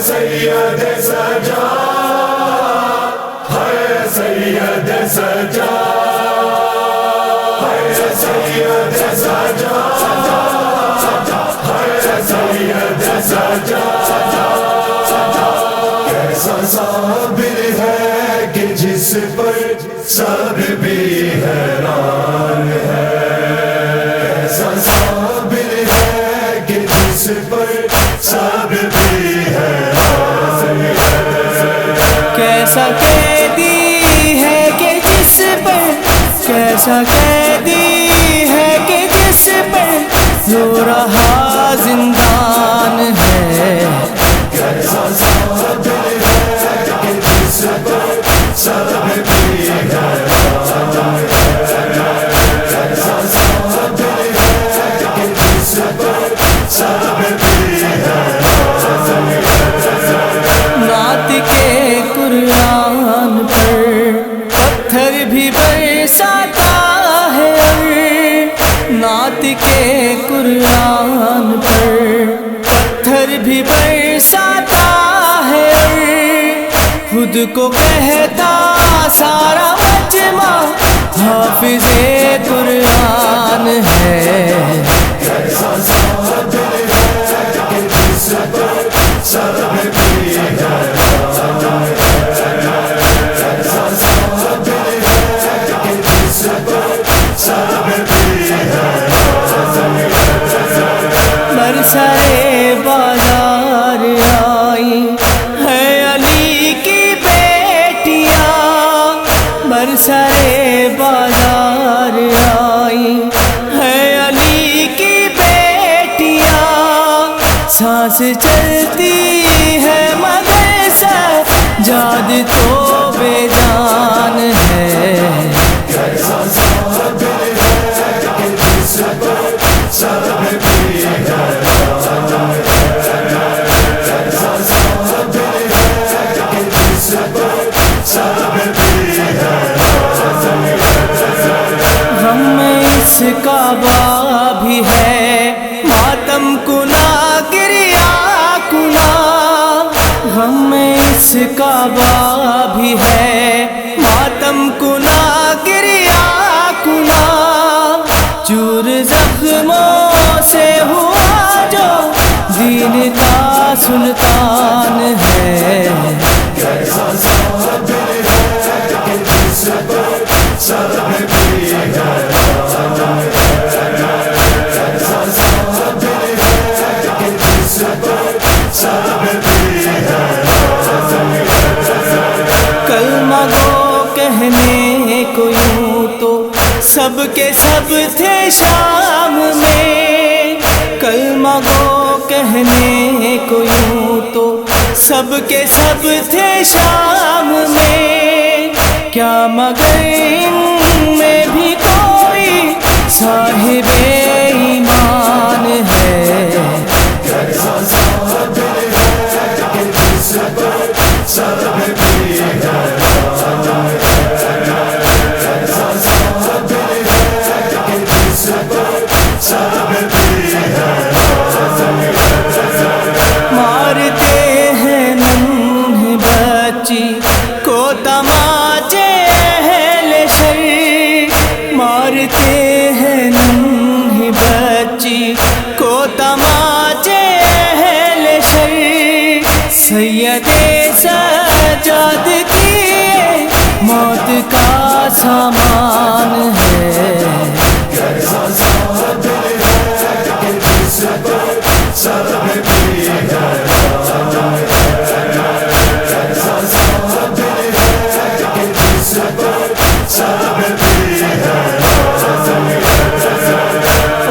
سید سجا ہے سید سجا ہے سید سجا ہے سید سجا کیسا صابر ہے کہ جس پر سب بھی حیران ہے کیسا صابر ہے کہ جس پر سب بھی حیران ہے کیسا قیدی ہے کہ جس پر کیسا قیدی ہے کہ جس پر رو رہا زندان ہے کیسا صابر ہے کہ جس پر سب بھی حیران ہے کیسا صابر ہے کہ جس پر سب بھی حیران ہے نعت کے قرآن پر پتھر بھی برساتا ہے اور نعت کے قرآن پر پتھر بھی برساتا ہے اور خود کو کہتا سارا مجمع حافظ قرآن ہے کیسا صابر ہے کہ جس پر سب بھی حیران ہے کیسا صابر ہے کہ جس پر سب بھی حیران ہے برسرے بازار آئی ہے علی کی بیٹیاں برسرے بازار آئی ہے علی کی بیٹیاں سانس چلتی ہے مگر سجاد تو بے جان ہے کیسا صابر ہے کہ جس پر سب بھی حیران ہے کیسا صابر ہے کہ جس پر سب بھی حیران ہے غم اس کا بھی ہے ماتم کنا گریا کنا غم اس کا بھی ہے ماتم کنا گریا کنا چور زخموں سے ہوا جو دین کا سلطان ہے کیسا صابر ہے کہ جس پر سب بھی حیران ہے کیسا صابر ہے کہ جس پر سب بھی حیران ہے کلمہ گو کہنے کو یوں تو سب کے سب تھے شام میں کلمہ گو کہنے کو یوں تو سب کے سب تھے شام میں کیا مگر ان میں بھی کوئی صاحب ایمان ہے کیسا صابر ہے کہ جس پر سب بھی حیران ہے کیسا صابر ہے کہ جس پر سب بھی حیران ہے مارتے ہیں ننھی بچی کو تماچے اہل شر مارتے ہیں ننھی بچی کو تماچے اہل شر سید سجاد کی موت کا سامان ہے کیسا صابر ہے کہ جس پر سب بھی حیران ہے کیسا صابر ہے کہ جس پر سب بھی حیران ہے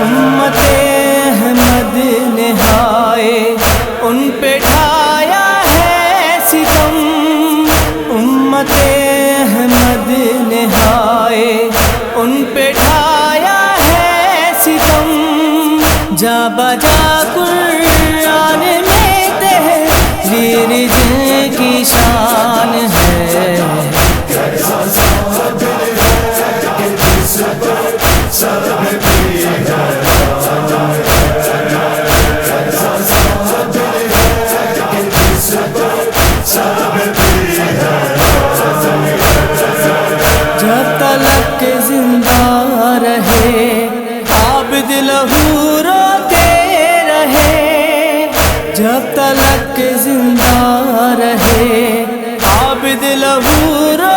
امت احمد نہائے ان پہ ڈھایا ہے ستم امت احمد نہائے ان پہ ڈھایا ہے ستم جا بجا قرآن میں تحریر جن کی شان ہے کیسا صابر ہے کہ جس پر سب بھی حیران ہے کیسا صابر ہے جب تلک زندہ رہے عابد لہو